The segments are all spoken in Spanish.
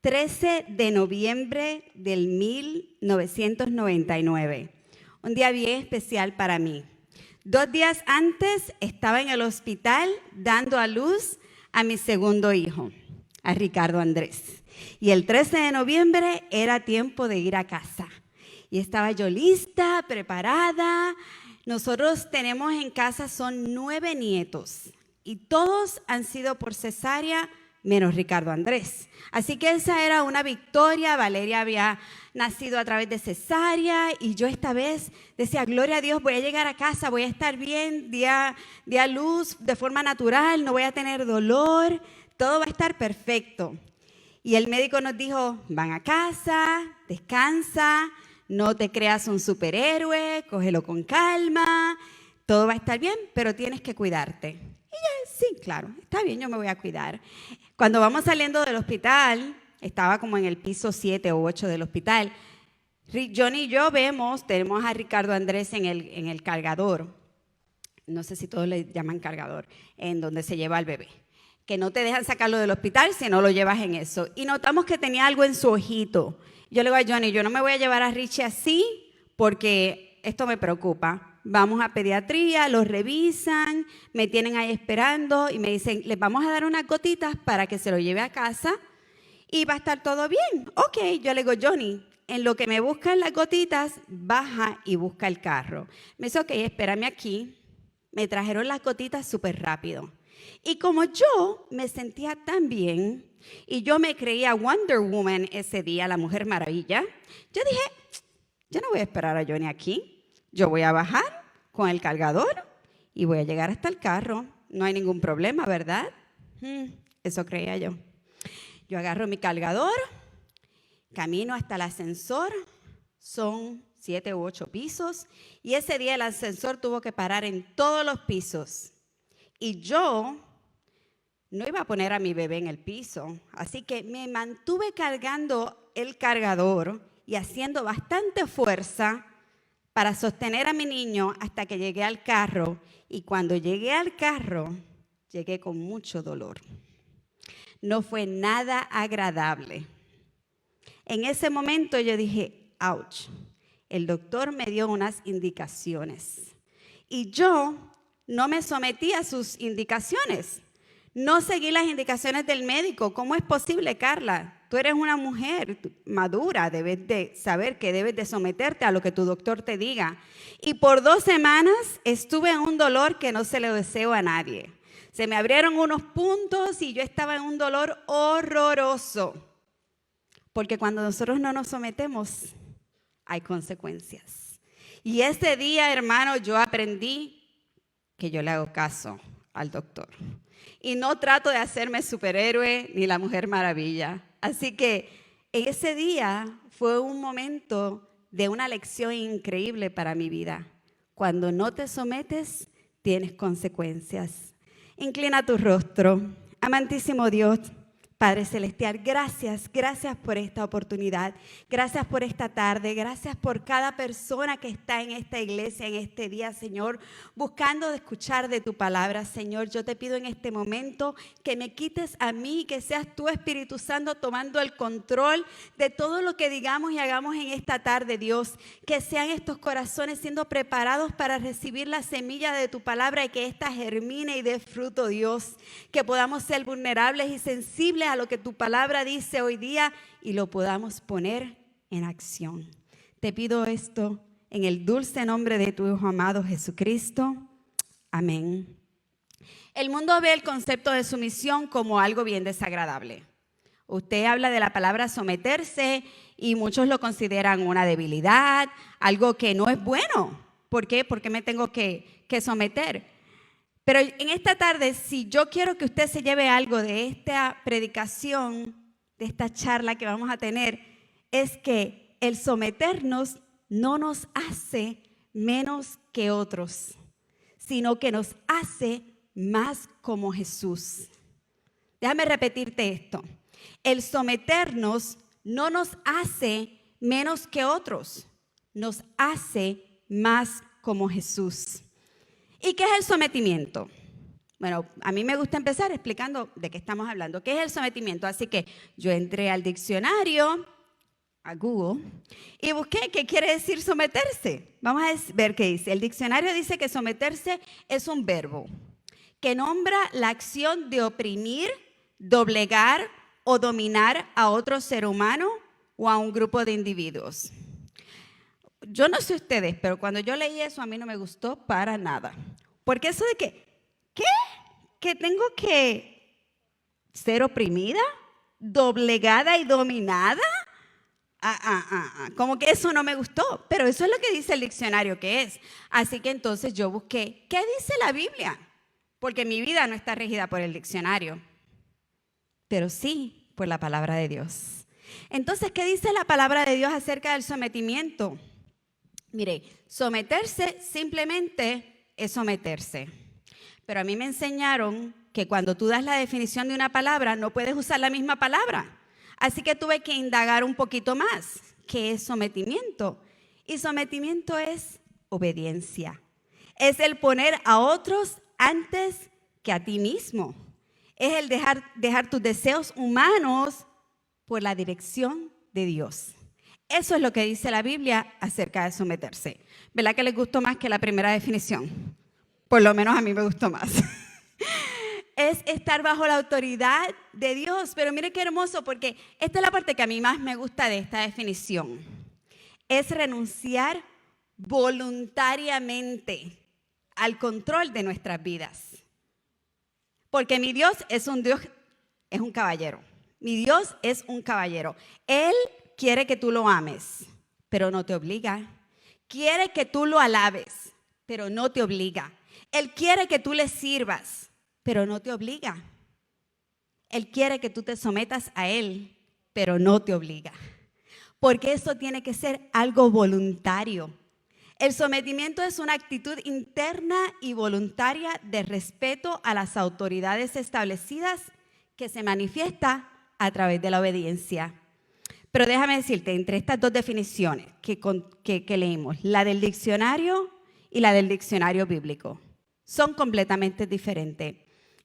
13 de noviembre del 1999. Un día bien especial para mí. 2 días antes estaba en el hospital dando a luz a mi segundo hijo, a Ricardo Andrés. Y el 13 de noviembre era tiempo de ir a casa. Y estaba yo lista, preparada. Nosotros tenemos en casa, son 9 nietos. Y todos han sido por cesárea, menos Ricardo Andrés. Así que esa era una victoria. Valeria había nacido a través de cesárea y yo esta vez decía, gloria a Dios, voy a llegar a casa, voy a estar bien, di a luz de forma natural, no voy a tener dolor, todo va a estar perfecto. Y el médico nos dijo, van a casa, descansa, no te creas un superhéroe, cógelo con calma, todo va a estar bien, pero tienes que cuidarte. Y yo, sí, claro, está bien, yo me voy a cuidar. Cuando vamos saliendo del hospital, estaba como en el piso 7 o 8 del hospital, Johnny y yo tenemos a Ricardo Andrés en el cargador, no sé si todos le llaman cargador, en donde se lleva al bebé, que no te dejan sacarlo del hospital si no lo llevas en eso. Y notamos que tenía algo en su ojito. Yo le digo a Johnny, yo no me voy a llevar a Richie así porque esto me preocupa. Vamos a pediatría, los revisan, me tienen ahí esperando y me dicen, les vamos a dar unas gotitas para que se lo lleve a casa y va a estar todo bien. Ok, yo le digo, Johnny, en lo que me buscan las gotitas, baja y busca el carro. Me dice, ok, espérame aquí. Me trajeron las gotitas súper rápido. Y como yo me sentía tan bien y yo me creía Wonder Woman ese día, la Mujer Maravilla, yo dije, yo no voy a esperar a Johnny aquí. Yo voy a bajar con el cargador y voy a llegar hasta el carro. No hay ningún problema, ¿verdad? Eso creía yo. Yo agarro mi cargador, camino hasta el ascensor. Son 7 u 8 pisos. Y ese día el ascensor tuvo que parar en todos los pisos. Y yo no iba a poner a mi bebé en el piso. Así que me mantuve cargando el cargador y haciendo bastante fuerza para sostener a mi niño hasta que llegué al carro. Y cuando llegué al carro, llegué con mucho dolor. No fue nada agradable. En ese momento yo dije, ouch. El doctor me dio unas indicaciones. Y yo no me sometí a sus indicaciones. No seguí las indicaciones del médico. ¿Cómo es posible, Carla? Tú eres una mujer madura, debes de saber que debes de someterte a lo que tu doctor te diga. Y por 2 semanas estuve en un dolor que no se le deseo a nadie. Se me abrieron unos puntos y yo estaba en un dolor horroroso. Porque cuando nosotros no nos sometemos, hay consecuencias. Y ese día, hermano, yo aprendí que yo le hago caso al doctor. Y no trato de hacerme superhéroe ni la Mujer Maravilla. Así que ese día fue un momento de una lección increíble para mi vida. Cuando no te sometes, tienes consecuencias. Inclina tu rostro. Amantísimo Dios, Padre Celestial, gracias por esta oportunidad, gracias por esta tarde, gracias por cada persona que está en esta iglesia en este día, Señor, buscando de escuchar de tu palabra, Señor. Yo te pido en este momento que me quites a mí, que seas tú, Espíritu Santo, tomando el control de todo lo que digamos y hagamos en esta tarde, Dios, que sean estos corazones siendo preparados para recibir la semilla de tu palabra y que ésta germine y dé fruto, Dios, que podamos ser vulnerables y sensibles a lo que tu palabra dice hoy día y lo podamos poner en acción. Te pido esto en el dulce nombre de tu Hijo amado Jesucristo. Amén. El mundo ve el concepto de sumisión como algo bien desagradable. Usted habla de la palabra someterse y muchos lo consideran una debilidad, algo que no es bueno. ¿Por qué? ¿Por qué me tengo que someter? Pero en esta tarde, si yo quiero que usted se lleve algo de esta predicación, de esta charla que vamos a tener, es que el someternos no nos hace menos que otros, sino que nos hace más como Jesús. Déjame repetirte esto. El someternos no nos hace menos que otros, nos hace más como Jesús. ¿Y qué es el sometimiento? Bueno, a mí me gusta empezar explicando de qué estamos hablando, qué es el sometimiento. Así que yo entré al diccionario, a Google, y busqué qué quiere decir someterse. Vamos a ver qué dice. El diccionario dice que someterse es un verbo que nombra la acción de oprimir, doblegar o dominar a otro ser humano o a un grupo de individuos. Yo no sé ustedes, pero cuando yo leí eso a mí no me gustó para nada. Porque eso de que, ¿qué? ¿Que tengo que ser oprimida, doblegada y dominada? Como que eso no me gustó, pero eso es lo que dice el diccionario que es. Así que entonces yo busqué, ¿qué dice la Biblia? Porque mi vida no está regida por el diccionario, pero sí por la palabra de Dios. Entonces, ¿qué dice la palabra de Dios acerca del sometimiento? Mire, someterse simplemente es someterse. Pero a mí me enseñaron que cuando tú das la definición de una palabra, no puedes usar la misma palabra. Así que tuve que indagar un poquito más. ¿Qué es sometimiento? Y sometimiento es obediencia. Es el poner a otros antes que a ti mismo. Es el dejar tus deseos humanos por la dirección de Dios. Eso es lo que dice la Biblia acerca de someterse. ¿Verdad que les gustó más que la primera definición? Por lo menos a mí me gustó más. Es estar bajo la autoridad de Dios. Pero mire qué hermoso, porque esta es la parte que a mí más me gusta de esta definición. Es renunciar voluntariamente al control de nuestras vidas. Porque mi Dios es un Dios, es un caballero. Mi Dios es un caballero. Él quiere que tú lo ames, pero no te obliga. Quiere que tú lo alabes, pero no te obliga. Él quiere que tú le sirvas, pero no te obliga. Él quiere que tú te sometas a Él, pero no te obliga. Porque eso tiene que ser algo voluntario. El sometimiento es una actitud interna y voluntaria de respeto a las autoridades establecidas que se manifiesta a través de la obediencia. Pero déjame decirte, entre estas dos definiciones que leímos, la del diccionario y la del diccionario bíblico, son completamente diferentes.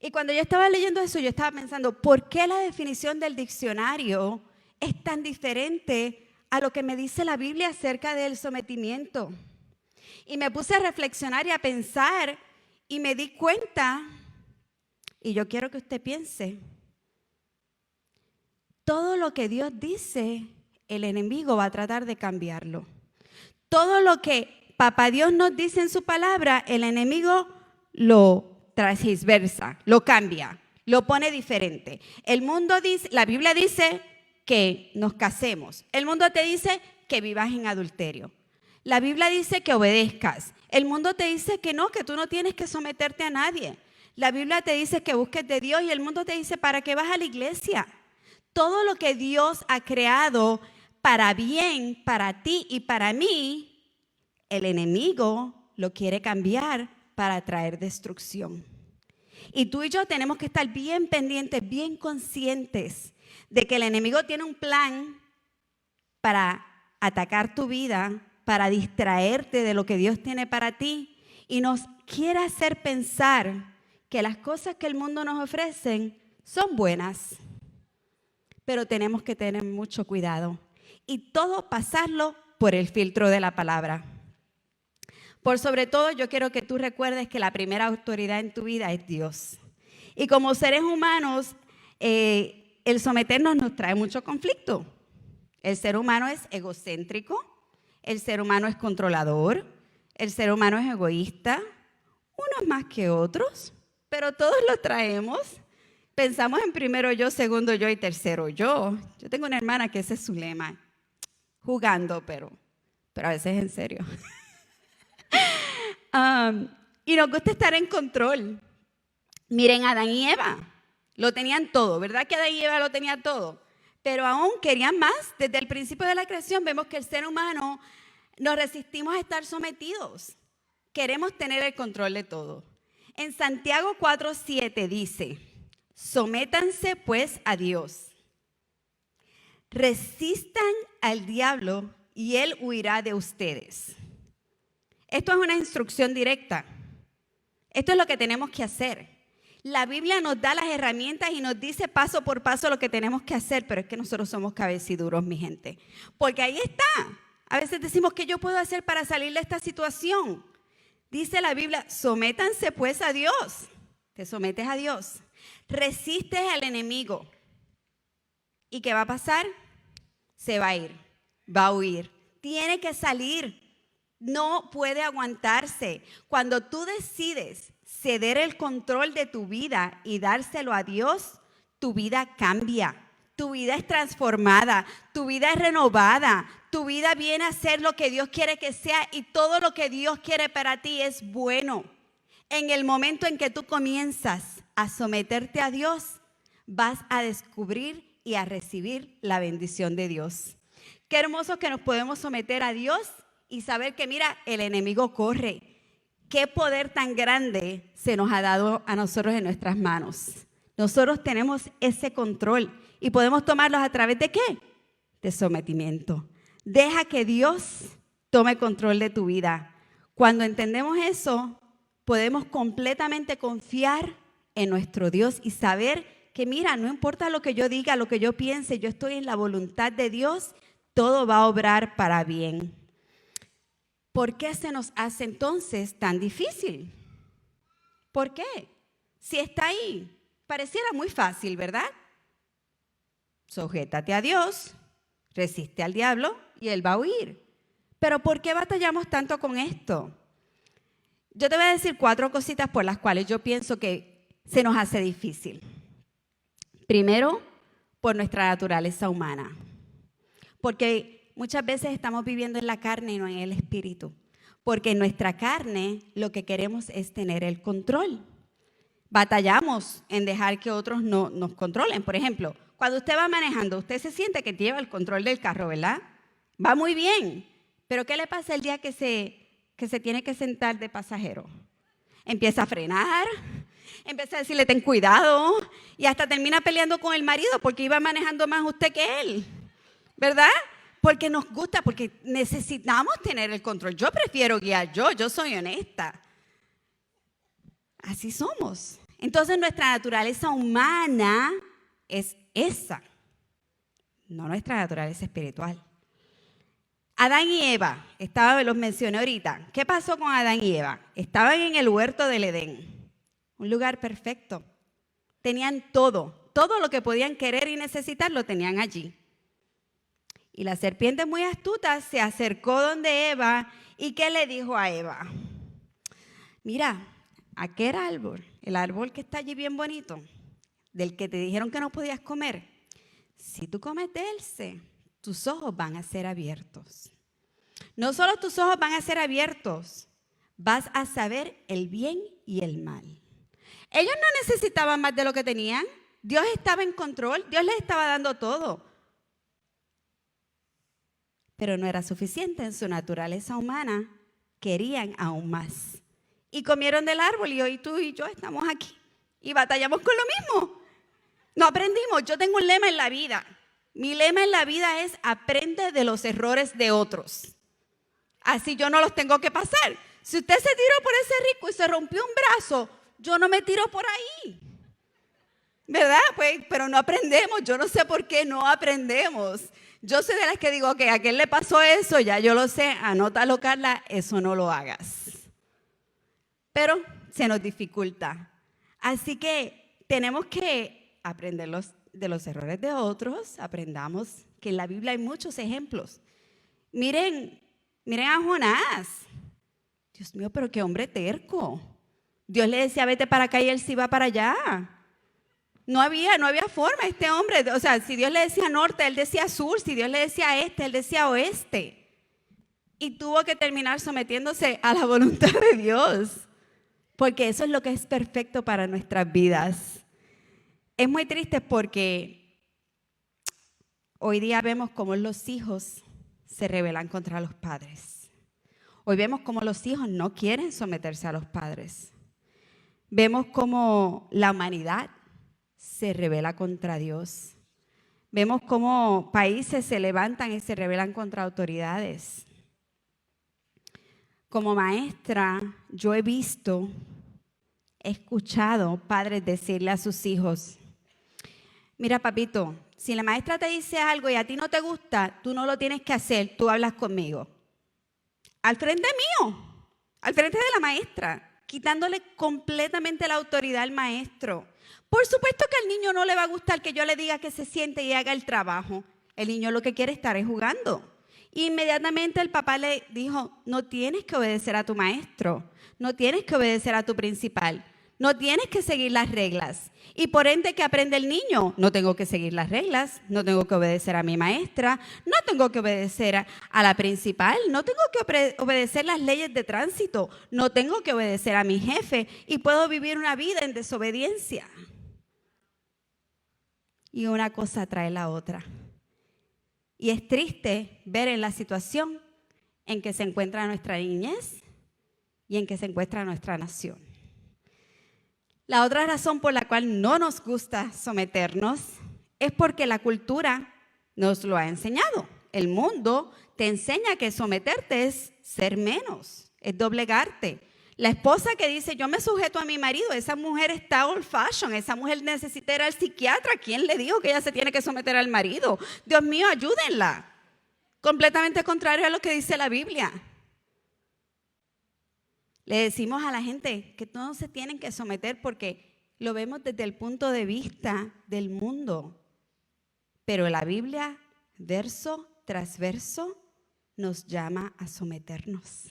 Y cuando yo estaba leyendo eso, yo estaba pensando, ¿por qué la definición del diccionario es tan diferente a lo que me dice la Biblia acerca del sometimiento? Y me puse a reflexionar y a pensar y me di cuenta, y yo quiero que usted piense, todo lo que Dios dice, el enemigo va a tratar de cambiarlo. Todo lo que Papá Dios nos dice en su palabra, el enemigo lo transversa, lo cambia, lo pone diferente. El mundo dice, la Biblia dice que nos casemos. El mundo te dice que vivas en adulterio. La Biblia dice que obedezcas. El mundo te dice que no, que tú no tienes que someterte a nadie. La Biblia te dice que busques de Dios y el mundo te dice, ¿para qué vas a la iglesia? Todo lo que Dios ha creado para bien, para ti y para mí, el enemigo lo quiere cambiar para traer destrucción. Y tú y yo tenemos que estar bien pendientes, bien conscientes de que el enemigo tiene un plan para atacar tu vida, para distraerte de lo que Dios tiene para ti y nos quiere hacer pensar que las cosas que el mundo nos ofrece son buenas. Pero tenemos que tener mucho cuidado y todo pasarlo por el filtro de la palabra. Por sobre todo, yo quiero que tú recuerdes que la primera autoridad en tu vida es Dios. Y como seres humanos, el someternos nos trae mucho conflicto. El ser humano es egocéntrico, el ser humano es controlador, el ser humano es egoísta, unos más que otros, pero todos lo traemos. Pensamos en primero yo, segundo yo y tercero yo. Yo tengo una hermana que ese es su lema, jugando, pero a veces en serio. Y nos gusta estar en control. Miren, Adán y Eva lo tenían todo, ¿verdad que Adán y Eva lo tenían todo? Pero aún querían más. Desde el principio de la creación vemos que el ser humano nos resistimos a estar sometidos. Queremos tener el control de todo. En Santiago 4:7 dice, sométanse pues a Dios. Resistan al diablo y él huirá de ustedes. Esto es una instrucción directa. Esto es lo que tenemos que hacer. La Biblia nos da las herramientas y nos dice paso por paso lo que tenemos que hacer, pero es que nosotros somos cabeciduros, mi gente. Porque ahí está. A veces decimos, ¿qué yo puedo hacer para salir de esta situación? Dice la Biblia, sométanse pues a Dios. Te sometes a Dios. Resistes al enemigo. ¿Y qué va a pasar? Se va a ir, va a huir. Tiene que salir. No puede aguantarse. Cuando tú decides ceder el control de tu vida y dárselo a Dios, tu vida cambia, tu vida es transformada, tu vida es renovada, tu vida viene a ser lo que Dios quiere que sea y todo lo que Dios quiere para ti es bueno. En el momento en que tú comienzas a someterte a Dios, vas a descubrir y a recibir la bendición de Dios. Qué hermoso que nos podemos someter a Dios y saber que, mira, el enemigo corre. Qué poder tan grande se nos ha dado a nosotros en nuestras manos. Nosotros tenemos ese control y podemos tomarlos a través de ¿qué? De sometimiento. Deja que Dios tome control de tu vida. Cuando entendemos eso, podemos completamente confiar en nuestro Dios y saber que, mira, no importa lo que yo diga, lo que yo piense, yo estoy en la voluntad de Dios, todo va a obrar para bien. ¿Por qué se nos hace entonces tan difícil? ¿Por qué? Si está ahí, pareciera muy fácil, ¿verdad? Sujétate a Dios, resiste al diablo y él va a huir. Pero ¿por qué batallamos tanto con esto? Yo te voy a decir 4 cositas por las cuales yo pienso que se nos hace difícil. Primero, por nuestra naturaleza humana. Porque muchas veces estamos viviendo en la carne y no en el espíritu. Porque en nuestra carne lo que queremos es tener el control. Batallamos en dejar que otros no nos controlen. Por ejemplo, cuando usted va manejando, usted se siente que lleva el control del carro, ¿verdad? Va muy bien. Pero ¿qué le pasa el día que se tiene que sentar de pasajero? Empieza a frenar, empieza a decirle ten cuidado y hasta termina peleando con el marido porque iba manejando más usted que él, ¿verdad? Porque nos gusta, porque necesitamos tener el control. Yo prefiero guiar yo soy honesta. Así somos. Entonces nuestra naturaleza humana es esa, no nuestra naturaleza espiritual. Adán y Eva, los mencioné ahorita. ¿Qué pasó con Adán y Eva? Estaban en el huerto del Edén, un lugar perfecto. Tenían todo lo que podían querer y necesitar lo tenían allí. Y la serpiente muy astuta se acercó donde Eva y ¿qué le dijo a Eva? Mira, aquel árbol, el árbol que está allí bien bonito, del que te dijeron que no podías comer, si tú comes de él, tus ojos van a ser abiertos. No solo tus ojos van a ser abiertos, vas a saber el bien y el mal. Ellos no necesitaban más de lo que tenían. Dios estaba en control, Dios les estaba dando todo. Pero no era suficiente, en su naturaleza humana querían aún más. Y comieron del árbol y hoy tú y yo estamos aquí y batallamos con lo mismo. No aprendimos. Yo tengo un lema en la vida. Mi lema en la vida es aprende de los errores de otros. Así yo no los tengo que pasar. Si usted se tiró por ese rico y se rompió un brazo, yo no me tiro por ahí. ¿Verdad? Pues, pero no aprendemos. Yo no sé por qué no aprendemos. Yo soy de las que digo que a aquel le pasó eso, ya yo lo sé, anótalo, Carla, eso no lo hagas. Pero se nos dificulta. Así que tenemos que aprender de los errores de otros. Aprendamos que en la Biblia hay muchos ejemplos. Miren a Jonás. Dios mío, pero qué hombre terco. Dios le decía, vete para acá y él sí iba para allá. No había forma, este hombre, o sea, si Dios le decía norte, él decía sur, si Dios le decía este, él decía oeste. Y tuvo que terminar sometiéndose a la voluntad de Dios, porque eso es lo que es perfecto para nuestras vidas. Es muy triste porque hoy día vemos cómo los hijos se rebelan contra los padres. Hoy vemos cómo los hijos no quieren someterse a los padres. Vemos cómo la humanidad se rebela contra Dios. Vemos cómo países se levantan y se rebelan contra autoridades. Como maestra, yo he visto He escuchado padres decirle a sus hijos, mira papito, si la maestra te dice algo y a ti no te gusta, tú no lo tienes que hacer, tú hablas conmigo. Al frente mío, al frente de la maestra, quitándole completamente la autoridad al maestro. Por supuesto que al niño no le va a gustar que yo le diga que se siente y haga el trabajo. El niño lo que quiere estar es jugando. Inmediatamente el papá le dijo, no tienes que obedecer a tu maestro, no tienes que obedecer a tu principal, no tienes que seguir las reglas. Y por ende, ¿qué aprende el niño? No tengo que seguir las reglas, no tengo que obedecer a mi maestra, no tengo que obedecer a la principal, no tengo que obedecer las leyes de tránsito, no tengo que obedecer a mi jefe y puedo vivir una vida en desobediencia. Y una cosa trae la otra. Y es triste ver en la situación en que se encuentra nuestra niñez y en que se encuentra nuestra nación. La otra razón por la cual no nos gusta someternos es porque la cultura nos lo ha enseñado. El mundo te enseña que someterte es ser menos, es doblegarte. La esposa que dice, yo me sujeto a mi marido, esa mujer está old fashion, esa mujer necesita ir al psiquiatra. ¿Quién le dijo que ella se tiene que someter al marido? Dios mío, ayúdenla. Completamente contrario a lo que dice la Biblia. Le decimos a la gente que todos se tienen que someter porque lo vemos desde el punto de vista del mundo. Pero la Biblia, verso tras verso, nos llama a someternos.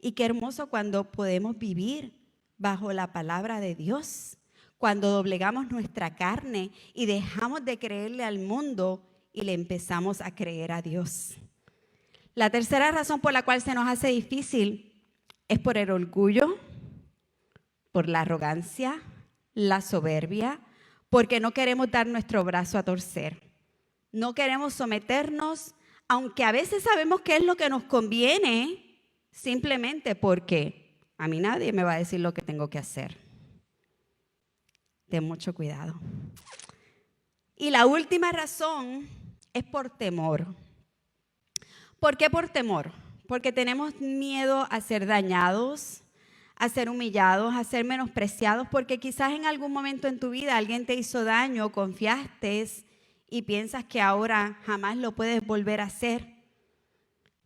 Y qué hermoso cuando podemos vivir bajo la palabra de Dios, cuando doblegamos nuestra carne y dejamos de creerle al mundo y le empezamos a creer a Dios. La tercera razón por la cual se nos hace difícil es por el orgullo, por la arrogancia, la soberbia, porque no queremos dar nuestro brazo a torcer. No queremos someternos, aunque a veces sabemos qué es lo que nos conviene, simplemente porque a mí nadie me va a decir lo que tengo que hacer. Ten mucho cuidado. Y la última razón es por temor. ¿Por qué por temor? Porque tenemos miedo a ser dañados, a ser humillados, a ser menospreciados, porque quizás en algún momento en tu vida alguien te hizo daño, confiaste y piensas que ahora jamás lo puedes volver a hacer.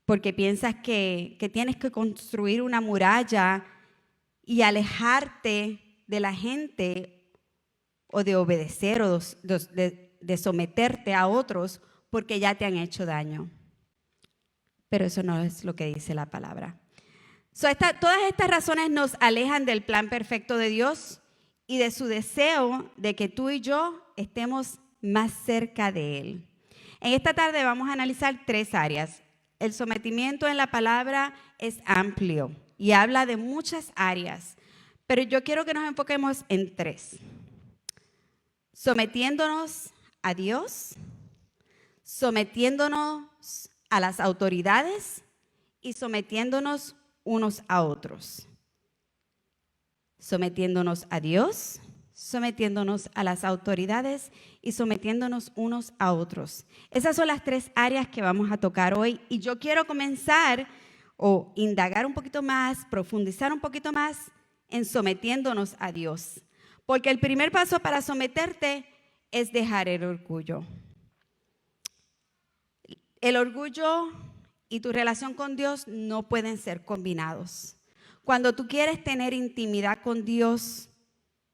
Porque piensas que tienes que construir una muralla y alejarte de la gente o de obedecer o de someterte a otros porque ya te han hecho daño. Pero eso no es lo que dice la palabra. Todas estas razones nos alejan del plan perfecto de Dios y de su deseo de que tú y yo estemos más cerca de Él. En esta tarde vamos a analizar 3 áreas. El sometimiento en la palabra es amplio y habla de muchas áreas, pero yo quiero que nos enfoquemos en 3. Sometiéndonos a Dios, sometiéndonos a las autoridades y sometiéndonos unos a otros. Sometiéndonos a Dios, sometiéndonos a las autoridades y sometiéndonos unos a otros. Esas son las 3 áreas que vamos a tocar hoy y yo quiero comenzar o indagar un poquito más, profundizar un poquito más en sometiéndonos a Dios. Porque el primer paso para someterte es dejar el orgullo. El orgullo y tu relación con Dios no pueden ser combinados. Cuando tú quieres tener intimidad con Dios,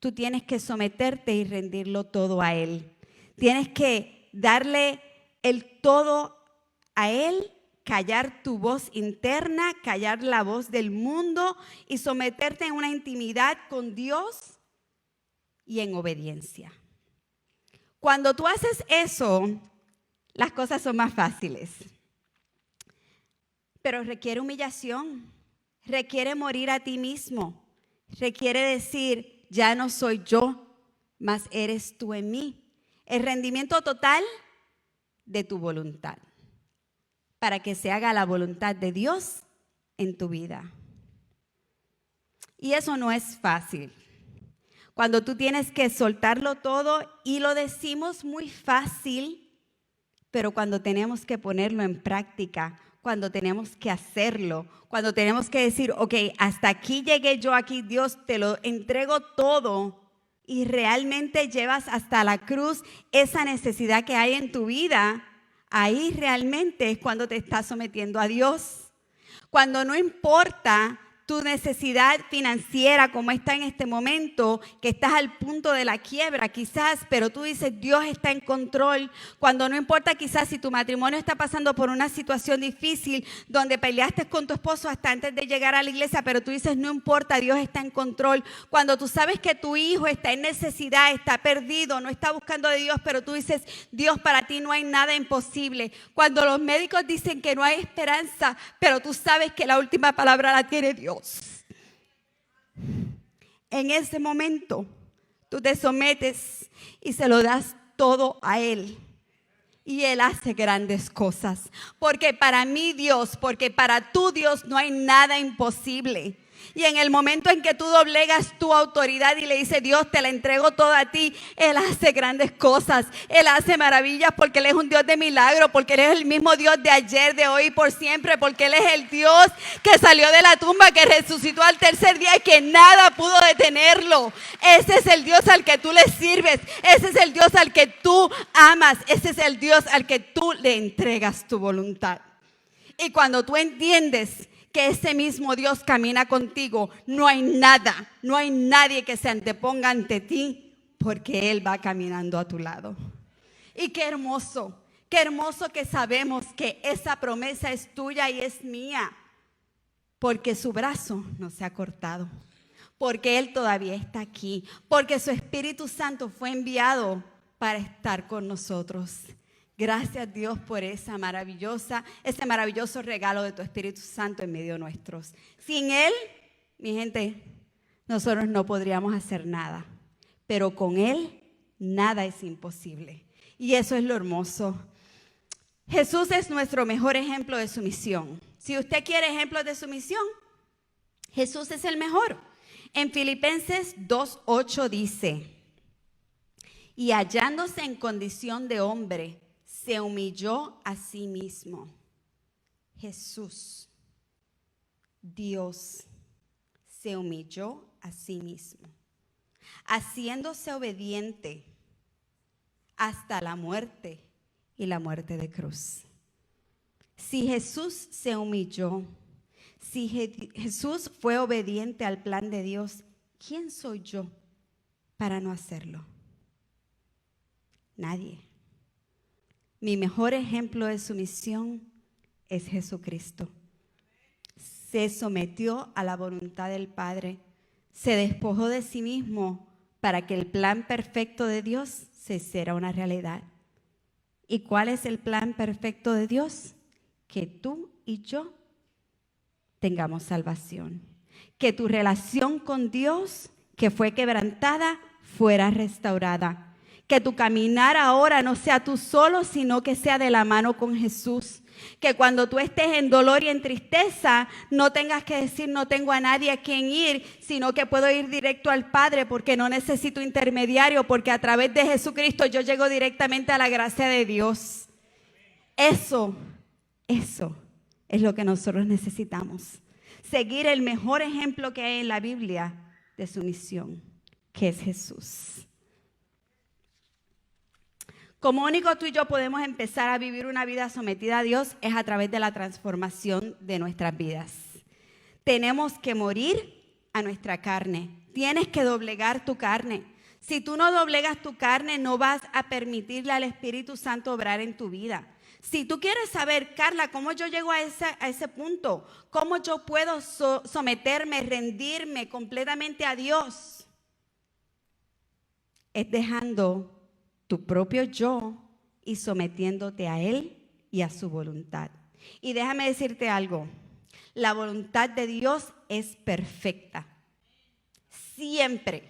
tú tienes que someterte y rendirlo todo a Él. Tienes que darle el todo a Él, callar tu voz interna, callar la voz del mundo y someterte en una intimidad con Dios y en obediencia. Cuando tú haces eso, las cosas son más fáciles. Pero requiere humillación, requiere morir a ti mismo, requiere decir, ya no soy yo, mas eres tú en mí. El rendimiento total de tu voluntad, para que se haga la voluntad de Dios en tu vida. Y eso no es fácil. Cuando tú tienes que soltarlo todo, y lo decimos muy fácil, pero cuando tenemos que ponerlo en práctica, cuando tenemos que hacerlo, cuando tenemos que decir, ok, hasta aquí llegué yo aquí, Dios, te lo entrego todo, y realmente llevas hasta la cruz esa necesidad que hay en tu vida, ahí realmente es cuando te estás sometiendo a Dios. Cuando no importa tu necesidad financiera como está en este momento, que estás al punto de la quiebra quizás, pero tú dices Dios está en control. Cuando no importa quizás si tu matrimonio está pasando por una situación difícil, donde peleaste con tu esposo hasta antes de llegar a la iglesia, pero tú dices no importa, Dios está en control. Cuando tú sabes que tu hijo está en necesidad, está perdido, no está buscando de Dios, pero tú dices Dios, para ti no hay nada imposible. Cuando los médicos dicen que no hay esperanza, pero tú sabes que la última palabra la tiene Dios. En ese momento tú te sometes y se lo das todo a Él, y Él hace grandes cosas, porque para mí Dios, porque para tu Dios no hay nada imposible. Y en el momento en que tú doblegas tu autoridad y le dices, Dios, te la entrego toda a ti, Él hace grandes cosas, Él hace maravillas, porque Él es un Dios de milagro, porque Él es el mismo Dios de ayer, de hoy y por siempre, porque Él es el Dios que salió de la tumba, que resucitó al tercer día y que nada pudo detenerlo. Ese es el Dios al que tú le sirves, ese es el Dios al que tú amas, ese es el Dios al que tú le entregas tu voluntad. Y cuando tú entiendes que ese mismo Dios camina contigo, no hay nada, no hay nadie que se anteponga ante ti, porque Él va caminando a tu lado. Y qué hermoso que sabemos que esa promesa es tuya y es mía, porque su brazo no se ha cortado, porque Él todavía está aquí, porque su Espíritu Santo fue enviado para estar con nosotros. Gracias Dios por ese maravilloso regalo de tu Espíritu Santo en medio nuestros. Sin Él, mi gente, nosotros no podríamos hacer nada, pero con Él nada es imposible. Y eso es lo hermoso. Jesús es nuestro mejor ejemplo de sumisión. Si usted quiere ejemplos de sumisión, Jesús es el mejor. En Filipenses 2:8 dice, y hallándose en condición de hombre, se humilló a sí mismo. Jesús, Dios, se humilló a sí mismo, haciéndose obediente hasta la muerte y la muerte de cruz. Si Jesús se humilló, si Jesús fue obediente al plan de Dios, ¿quién soy yo para no hacerlo? Nadie. Mi mejor ejemplo de sumisión es Jesucristo. Se sometió a la voluntad del Padre, se despojó de sí mismo para que el plan perfecto de Dios se hiciera una realidad. ¿Y cuál es el plan perfecto de Dios? Que tú y yo tengamos salvación. Que tu relación con Dios, que fue quebrantada, fuera restaurada. Que tu caminar ahora no sea tú solo, sino que sea de la mano con Jesús. Que cuando tú estés en dolor y en tristeza, no tengas que decir no tengo a nadie a quien ir, sino que puedo ir directo al Padre porque no necesito intermediario, porque a través de Jesucristo yo llego directamente a la gracia de Dios. Eso es lo que nosotros necesitamos. Seguir el mejor ejemplo que hay en la Biblia de sumisión, que es Jesús. Como único tú y yo podemos empezar a vivir una vida sometida a Dios es a través de la transformación de nuestras vidas. Tenemos que morir a nuestra carne. Tienes que doblegar tu carne. Si tú no doblegas tu carne, no vas a permitirle al Espíritu Santo obrar en tu vida. Si tú quieres saber, Carla, cómo yo llego a ese punto, cómo yo puedo someterme, rendirme completamente a Dios, es dejando tu propio yo y sometiéndote a Él y a su voluntad. Y déjame decirte algo, la voluntad de Dios es perfecta, siempre.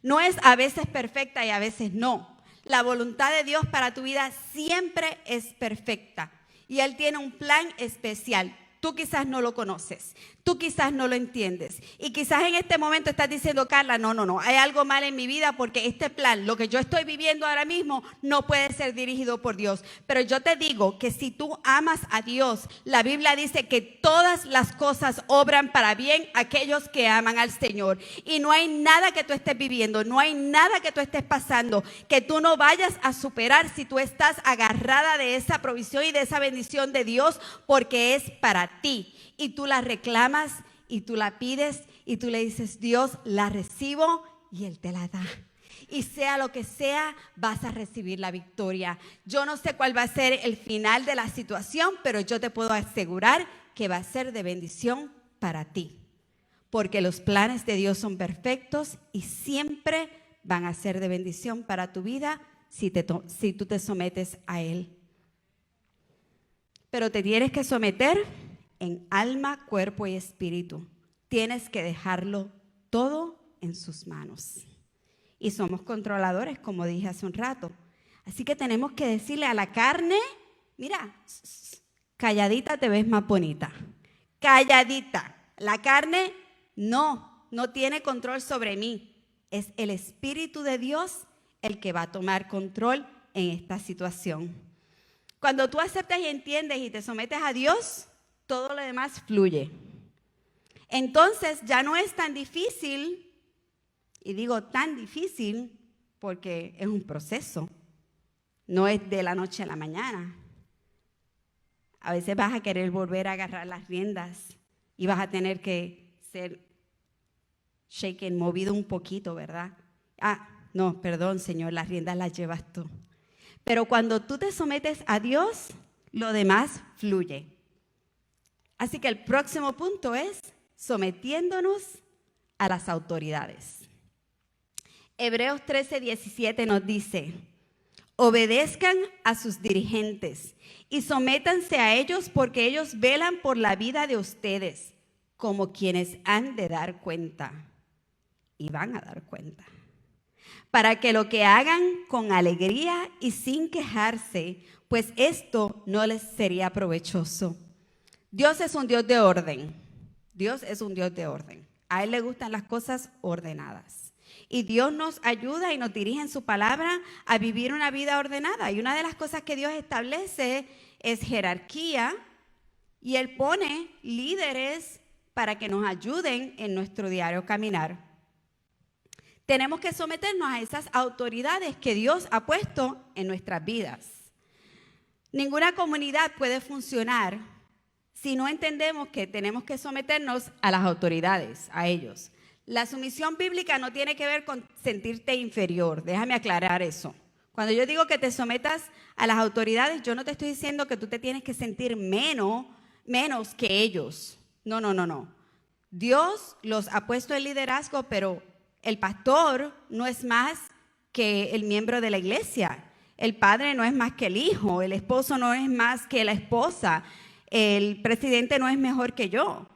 No es a veces perfecta y a veces no. La voluntad de Dios para tu vida siempre es perfecta y Él tiene un plan especial. Tú quizás no lo conoces, tú quizás no lo entiendes. Y quizás en este momento estás diciendo, Carla, no, hay algo mal en mi vida porque este plan, lo que yo estoy viviendo ahora mismo, no puede ser dirigido por Dios. Pero yo te digo que si tú amas a Dios, la Biblia dice que todas las cosas obran para bien a aquellos que aman al Señor. Y no hay nada que tú estés viviendo, no hay nada que tú estés pasando que tú no vayas a superar si tú estás agarrada de esa provisión y de esa bendición de Dios, porque es para ti. Y tú la reclamas y tú la pides y tú le dices, Dios, la recibo, y Él te la da. Y sea lo que sea, vas a recibir la victoria. Yo no sé cuál va a ser el final de la situación, pero yo te puedo asegurar que va a ser de bendición para ti. Porque los planes de Dios son perfectos y siempre van a ser de bendición para tu vida si tú te sometes a Él. Pero te tienes que someter en alma, cuerpo y espíritu. Tienes que dejarlo todo en sus manos. Y somos controladores, como dije hace un rato. Así que tenemos que decirle a la carne, mira, calladita te ves más bonita. Calladita. La carne no tiene control sobre mí. Es el Espíritu de Dios el que va a tomar control en esta situación. Cuando tú aceptas y entiendes y te sometes a Dios, todo lo demás fluye. Entonces ya no es tan difícil, y digo tan difícil porque es un proceso, no es de la noche a la mañana. A veces vas a querer volver a agarrar las riendas y vas a tener que ser shaken, movido un poquito, ¿verdad? No, perdón, Señor, las riendas las llevas tú. Pero cuando tú te sometes a Dios, lo demás fluye. Así que el próximo punto es sometiéndonos a las autoridades. Hebreos 13:17 nos dice, obedezcan a sus dirigentes y sométanse a ellos porque ellos velan por la vida de ustedes como quienes han de dar cuenta y van a dar cuenta. Para que lo que hagan con alegría y sin quejarse, pues esto no les sería provechoso. Dios es un Dios de orden. Dios es un Dios de orden. A Él le gustan las cosas ordenadas. Y Dios nos ayuda y nos dirige en su palabra a vivir una vida ordenada. Y una de las cosas que Dios establece es jerarquía. Y Él pone líderes para que nos ayuden en nuestro diario caminar. Tenemos que someternos a esas autoridades que Dios ha puesto en nuestras vidas. Ninguna comunidad puede funcionar si no entendemos que tenemos que someternos a las autoridades, a ellos. La sumisión bíblica no tiene que ver con sentirte inferior. Déjame aclarar eso. Cuando yo digo que te sometas a las autoridades, yo no te estoy diciendo que tú te tienes que sentir menos que ellos. No. Dios los ha puesto en liderazgo, pero el pastor no es más que el miembro de la iglesia. El padre no es más que el hijo. El esposo no es más que la esposa. El presidente no es mejor que yo.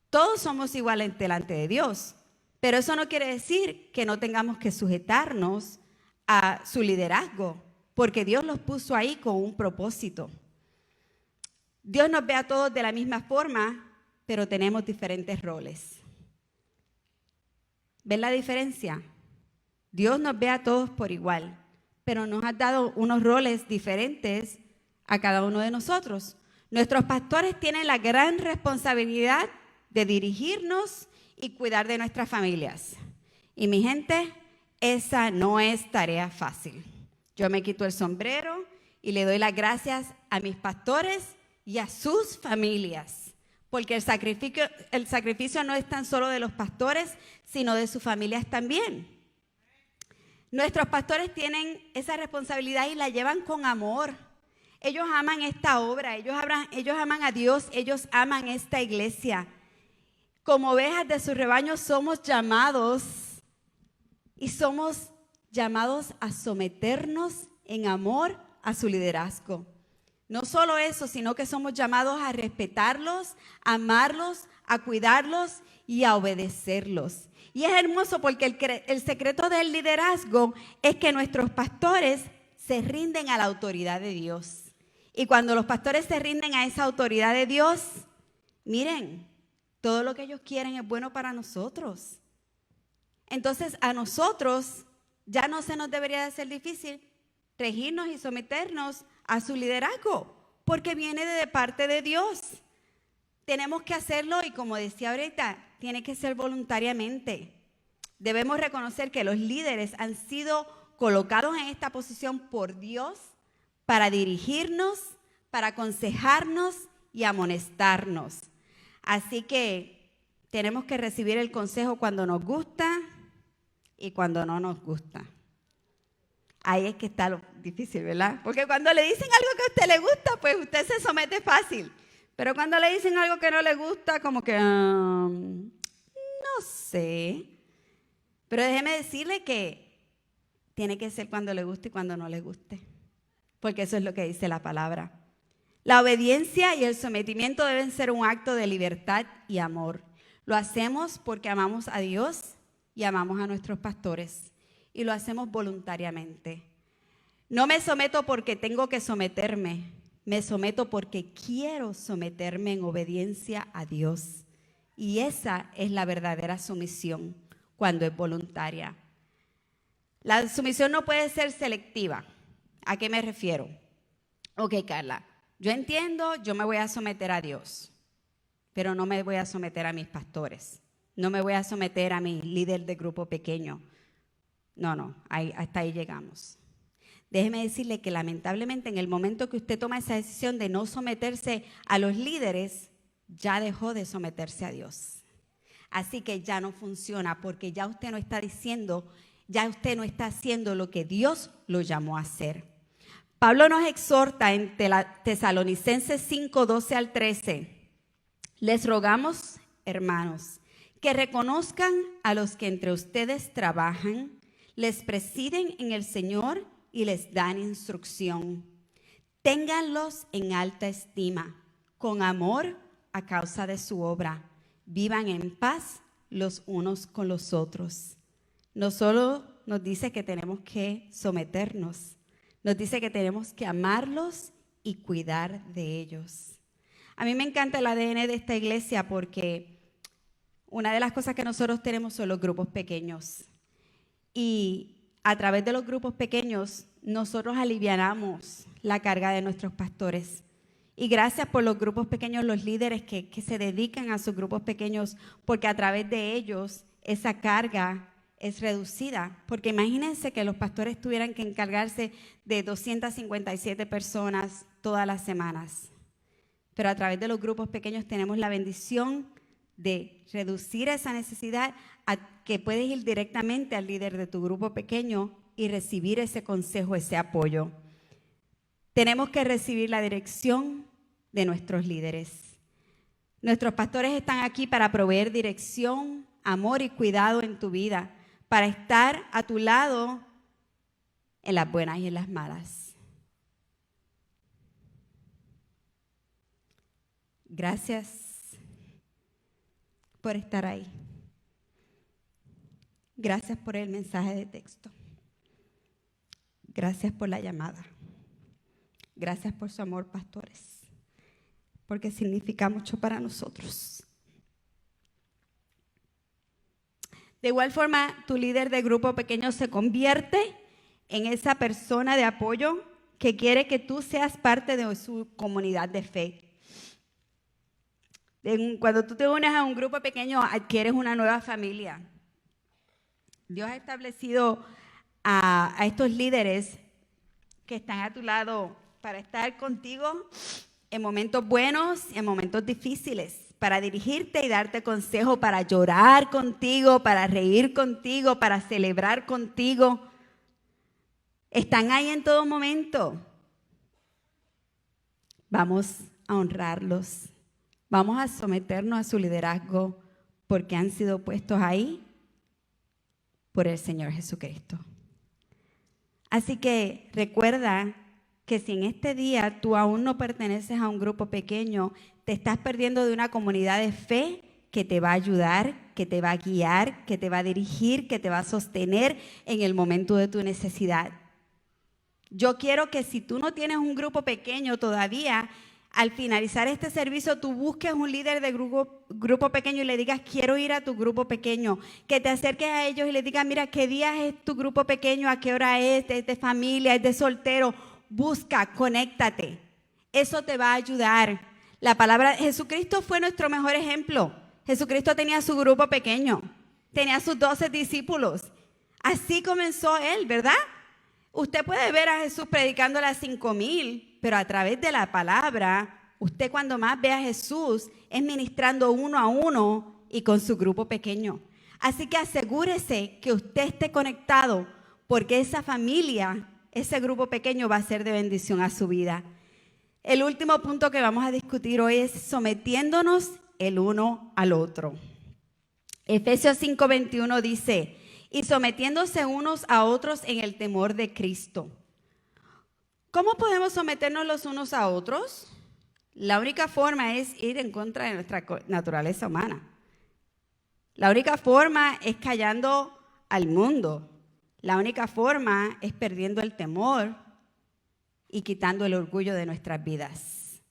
Todos somos iguales delante de Dios. Pero eso no quiere decir que no tengamos que sujetarnos a su liderazgo, porque Dios los puso ahí con un propósito. Dios nos ve a todos de la misma forma, pero tenemos diferentes roles. ¿Ven la diferencia? Dios nos ve a todos por igual, pero nos ha dado unos roles diferentes a cada uno de nosotros. Nuestros pastores tienen la gran responsabilidad de dirigirnos y cuidar de nuestras familias. Y mi gente, esa no es tarea fácil. Yo me quito el sombrero y le doy las gracias a mis pastores y a sus familias. Porque el sacrificio no es tan solo de los pastores, sino de sus familias también. Nuestros pastores tienen esa responsabilidad y la llevan con amor. Ellos aman esta obra, ellos aman a Dios, ellos aman esta iglesia. Como ovejas de su rebaño somos llamados a someternos en amor a su liderazgo. No solo eso, sino que somos llamados a respetarlos, a amarlos, a cuidarlos y a obedecerlos. Y es hermoso porque el secreto del liderazgo es que nuestros pastores se rinden a la autoridad de Dios. Y cuando los pastores se rinden a esa autoridad de Dios, Miren, todo lo que ellos quieren es bueno para nosotros. Entonces, a nosotros ya no se nos debería de hacer difícil regirnos y someternos a su liderazgo, porque viene de parte de Dios. Tenemos que hacerlo y, como decía ahorita, tiene que ser voluntariamente. Debemos reconocer que los líderes han sido colocados en esta posición por Dios para dirigirnos, para aconsejarnos y amonestarnos. Así que tenemos que recibir el consejo cuando nos gusta y cuando no nos gusta. Ahí es que está lo difícil, ¿verdad? Porque cuando le dicen algo que a usted le gusta, pues usted se somete fácil. Pero cuando le dicen algo que no le gusta, como que, no sé. Pero déjeme decirle que tiene que ser cuando le guste y cuando no le guste. Porque eso es lo que dice la palabra. La obediencia y el sometimiento deben ser un acto de libertad y amor. Lo hacemos porque amamos a Dios y amamos a nuestros pastores. Y lo hacemos voluntariamente. No me someto porque tengo que someterme. Me someto porque quiero someterme en obediencia a Dios. Y esa es la verdadera sumisión cuando es voluntaria. La sumisión no puede ser selectiva. ¿A qué me refiero? Ok, Carla, yo entiendo, yo me voy a someter a Dios, pero no me voy a someter a mis pastores. No me voy a someter a mi líder de grupo pequeño. No, hasta ahí llegamos. Déjeme decirle que lamentablemente en el momento que usted toma esa decisión de no someterse a los líderes, ya dejó de someterse a Dios. Así que ya no funciona porque ya usted no está diciendo, ya usted no está haciendo lo que Dios lo llamó a hacer. Pablo nos exhorta en Tesalonicenses 5, 12 al 13. Les rogamos, hermanos, que reconozcan a los que entre ustedes trabajan, les presiden en el Señor y les dan instrucción. Ténganlos en alta estima, con amor a causa de su obra. Vivan en paz los unos con los otros. No solo nos dice que tenemos que someternos, nos dice que tenemos que amarlos y cuidar de ellos. A mí me encanta el ADN de esta iglesia porque una de las cosas que nosotros tenemos son los grupos pequeños. Y a través de los grupos pequeños, nosotros alivianamos la carga de nuestros pastores. Y gracias por los grupos pequeños, los líderes que se dedican a sus grupos pequeños, porque a través de ellos esa carga es reducida. Porque imagínense que los pastores tuvieran que encargarse de 257 personas todas las semanas. Pero a través de los grupos pequeños tenemos la bendición de reducir esa necesidad a que puedes ir directamente al líder de tu grupo pequeño y recibir ese consejo, ese apoyo. Tenemos que recibir la dirección de nuestros líderes. Nuestros pastores están aquí para proveer dirección, amor y cuidado en tu vida, para estar a tu lado en las buenas y en las malas. Gracias por estar ahí. Gracias por el mensaje de texto. Gracias por la llamada. Gracias por su amor, pastores, porque significa mucho para nosotros. De igual forma, tu líder de grupo pequeño se convierte en esa persona de apoyo que quiere que tú seas parte de su comunidad de fe. Cuando tú te unes a un grupo pequeño, adquieres una nueva familia. Dios ha establecido a estos líderes que están a tu lado para estar contigo en momentos buenos y en momentos difíciles, para dirigirte y darte consejo, para llorar contigo, para reír contigo, para celebrar contigo. Están ahí en todo momento. Vamos a honrarlos. Vamos a someternos a su liderazgo porque han sido puestos ahí por el Señor Jesucristo. Así que recuerda que si en este día tú aún no perteneces a un grupo pequeño, te estás perdiendo de una comunidad de fe que te va a ayudar, que te va a guiar, que te va a dirigir, que te va a sostener en el momento de tu necesidad. Yo quiero que si tú no tienes un grupo pequeño todavía, al finalizar este servicio, tú busques un líder de grupo pequeño y le digas, quiero ir a tu grupo pequeño. Que te acerques a ellos y le digas, mira, ¿qué día es tu grupo pequeño? ¿A qué hora es? ¿Es de familia? ¿Es de soltero? Busca, conéctate. Eso te va a ayudar. La palabra, Jesucristo fue nuestro mejor ejemplo. Jesucristo tenía su grupo pequeño. Tenía sus 12 discípulos. Así comenzó él, ¿verdad? Usted puede ver a Jesús predicando a las 5,000, pero a través de la palabra, usted cuando más ve a Jesús es ministrando uno a uno y con su grupo pequeño. Así que asegúrese que usted esté conectado, porque esa familia, ese grupo pequeño va a ser de bendición a su vida. El último punto que vamos a discutir hoy es sometiéndonos el uno al otro. Efesios 5:21 dice, y sometiéndose unos a otros en el temor de Cristo. ¿Cómo podemos someternos los unos a otros? La única forma es ir en contra de nuestra naturaleza humana. La única forma es callando al mundo. La única forma es perdiendo el temor y quitando el orgullo de nuestras vidas.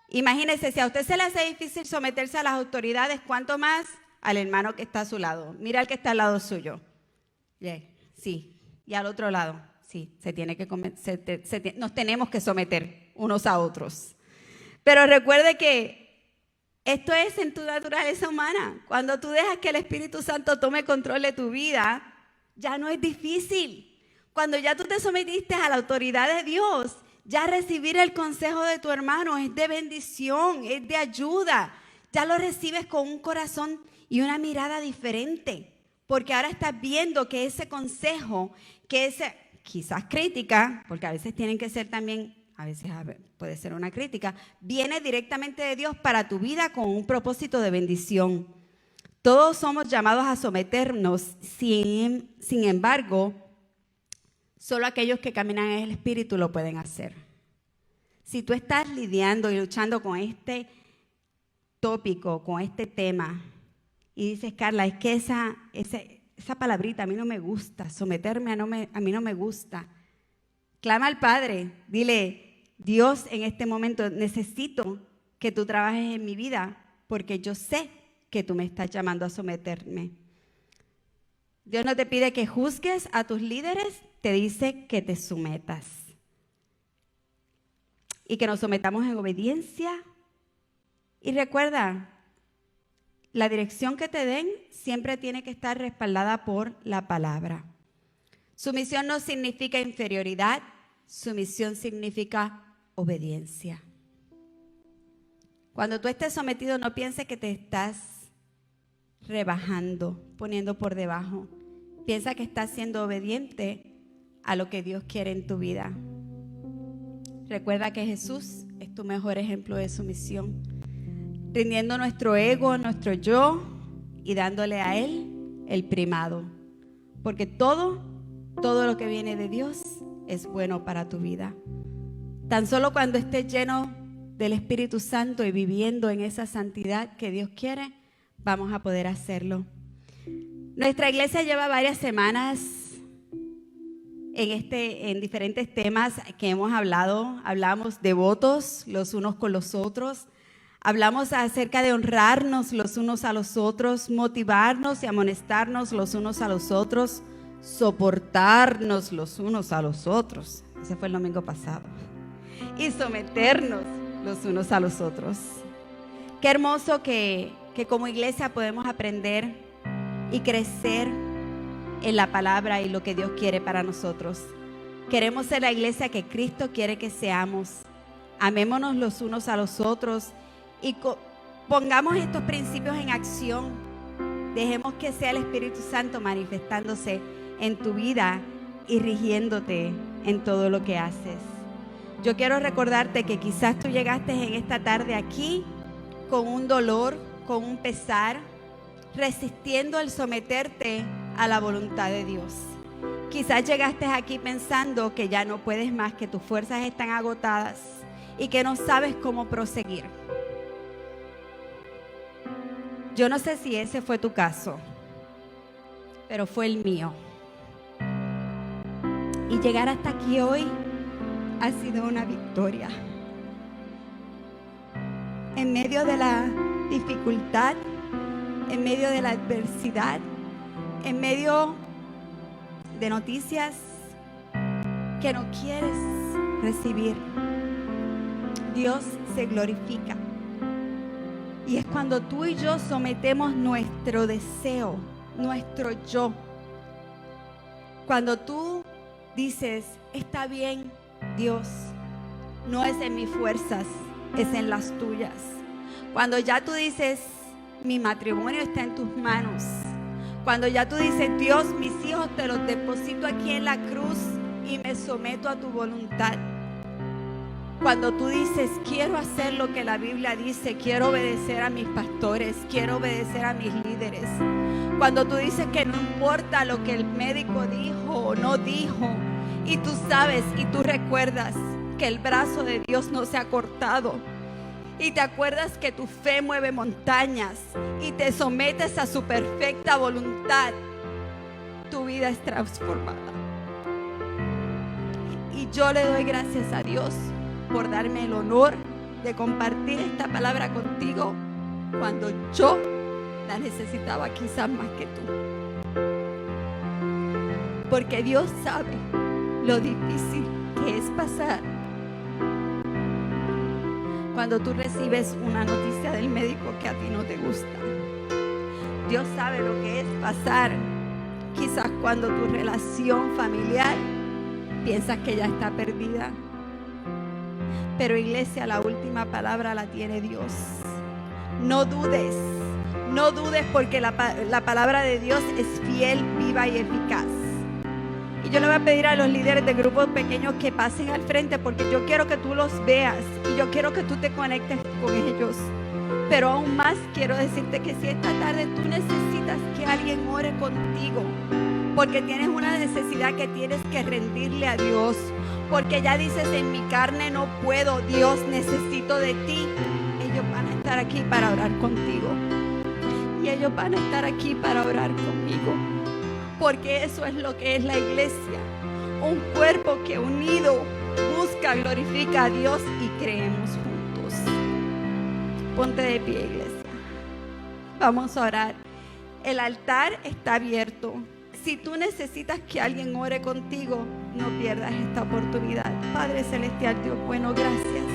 Imagínese, si a usted se le hace difícil someterse a las autoridades, ¿cuánto más al hermano que está a su lado? Mira al que está al lado suyo. Sí. Y al otro lado. Sí, nos tenemos que someter unos a otros. Pero recuerde que esto es en tu naturaleza humana. Cuando tú dejas que el Espíritu Santo tome control de tu vida, ya no es difícil. Cuando ya tú te sometiste a la autoridad de Dios, ya recibir el consejo de tu hermano es de bendición, es de ayuda. Ya lo recibes con un corazón y una mirada diferente, porque ahora estás viendo que ese consejo, quizás crítica, porque a veces tienen que ser también, a veces puede ser una crítica, viene directamente de Dios para tu vida con un propósito de bendición. Todos somos llamados a someternos, sin embargo, solo aquellos que caminan en el Espíritu lo pueden hacer. Si tú estás lidiando y luchando con este tópico, con este tema, y dices, Carla, es que esa palabrita a mí no me gusta, someterme a mí no me gusta. Clama al Padre, dile, Dios, en este momento necesito que tú trabajes en mi vida, porque yo sé que tú me estás llamando a someterme. Dios no te pide que juzgues a tus líderes, te dice que te sometas. Y que nos sometamos en obediencia. Y recuerda, la dirección que te den siempre tiene que estar respaldada por la palabra. Sumisión no significa inferioridad, sumisión significa obediencia. Cuando tú estés sometido, no pienses que te estás rebajando, poniendo por debajo. Piensa que estás siendo obediente a lo que Dios quiere en tu vida. Recuerda que Jesús es tu mejor ejemplo de sumisión, rindiendo nuestro ego, nuestro yo y dándole a Él el primado. Porque todo lo que viene de Dios es bueno para tu vida. Tan solo cuando estés lleno del Espíritu Santo y viviendo en esa santidad que Dios quiere, vamos a poder hacerlo. Nuestra iglesia lleva varias semanas en diferentes temas que hemos hablado. Hablamos de votos los unos con los otros. Hablamos acerca de honrarnos los unos a los otros, motivarnos y amonestarnos los unos a los otros, soportarnos los unos a los otros. Ese fue el domingo pasado. Y someternos los unos a los otros. Qué hermoso que como iglesia podemos aprender y crecer en la palabra y lo que Dios quiere para nosotros. Queremos ser la iglesia que Cristo quiere que seamos. Amémonos los unos a los otros y pongamos estos principios en acción. Dejemos que sea el Espíritu Santo manifestándose en tu vida y rigiéndote en todo lo que haces. Yo quiero recordarte que quizás tú llegaste en esta tarde aquí con un dolor, con un pesar, resistiendo el someterte a la voluntad de Dios. Quizás llegaste aquí pensando que ya no puedes más, que tus fuerzas están agotadas y que no sabes cómo proseguir. Yo no sé si ese fue tu caso, pero fue el mío. Y llegar hasta aquí hoy ha sido una victoria. en medio de la dificultad, en medio de la adversidad, en medio de noticias que no quieres recibir, Dios se glorifica. Y es cuando tú y yo sometemos nuestro deseo, nuestro yo. Cuando tú dices, está bien, Dios, no es en mis fuerzas, es en las tuyas. Cuando ya tú dices, mi matrimonio está en tus manos. Cuando ya tú dices, Dios, mis hijos te los deposito aquí en la cruz y me someto a tu voluntad. Cuando tú dices, quiero hacer lo que la Biblia dice, quiero obedecer a mis pastores, quiero obedecer a mis líderes. Cuando tú dices que no importa lo que el médico dijo o no dijo, y tú sabes y tú recuerdas que el brazo de Dios no se ha cortado, y te acuerdas que tu fe mueve montañas y te sometes a su perfecta voluntad, tu vida es transformada. Y yo le doy gracias a Dios por darme el honor de compartir esta palabra contigo cuando yo la necesitaba quizás más que tú. Porque Dios sabe lo difícil que es pasar cuando tú recibes una noticia del médico que a ti no te gusta. Dios sabe lo que es pasar quizás cuando tu relación familiar piensas que ya está perdida. Pero iglesia, la última palabra la tiene Dios. No dudes porque la palabra de Dios es fiel, viva y eficaz. Y yo le voy a pedir a los líderes de grupos pequeños que pasen al frente, porque yo quiero que tú los veas y yo quiero que tú te conectes con ellos. Pero aún más quiero decirte que si esta tarde tú necesitas que alguien ore contigo, porque tienes una necesidad que tienes que rendirle a Dios, porque ya dices, en mi carne no puedo, Dios, necesito de ti. Ellos van a estar aquí para orar contigo. Y ellos van a estar aquí para orar conmigo. Porque eso es lo que es la iglesia. Un cuerpo que unido busca, glorifica a Dios y creemos juntos. Ponte de pie, iglesia. Vamos a orar. El altar está abierto. Si tú necesitas que alguien ore contigo, no pierdas esta oportunidad. Padre celestial, Dios bueno, gracias.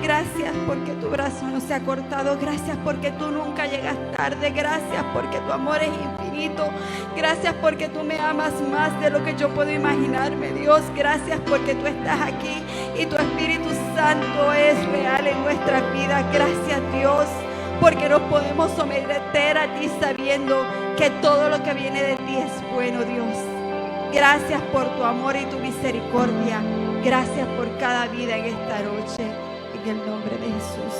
Gracias porque tu brazo no se ha cortado. Gracias porque tú nunca llegas tarde. Gracias porque tu amor es infinito. Gracias porque tú me amas más de lo que yo puedo imaginarme, Dios. Gracias porque tú estás aquí y tu Espíritu Santo es real en nuestras vidas. Gracias, Dios, porque nos podemos someter a ti sabiendo que todo lo que viene de ti es bueno, Dios. Gracias por tu amor y tu misericordia. Gracias por cada vida en esta noche. En el nombre de Jesús.